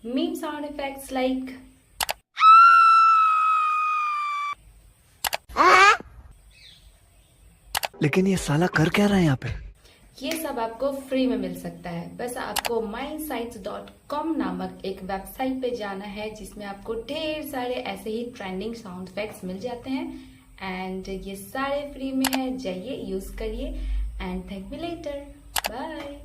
meme sound effects like लेकिन ये साला कर क्या रहा है यहाँ पे? ये सब आपको फ्री में मिल सकता है। बस आपको mindsites.com नामक एक वेबसाइट पे जाना है जिसमें आपको ढेर सारे ऐसे ही ट्रेंडिंग साउंड इफेक्ट्स मिल जाते हैं एंड ये सारे फ्री में है। जाइए यूज करिए and thank me later. Bye.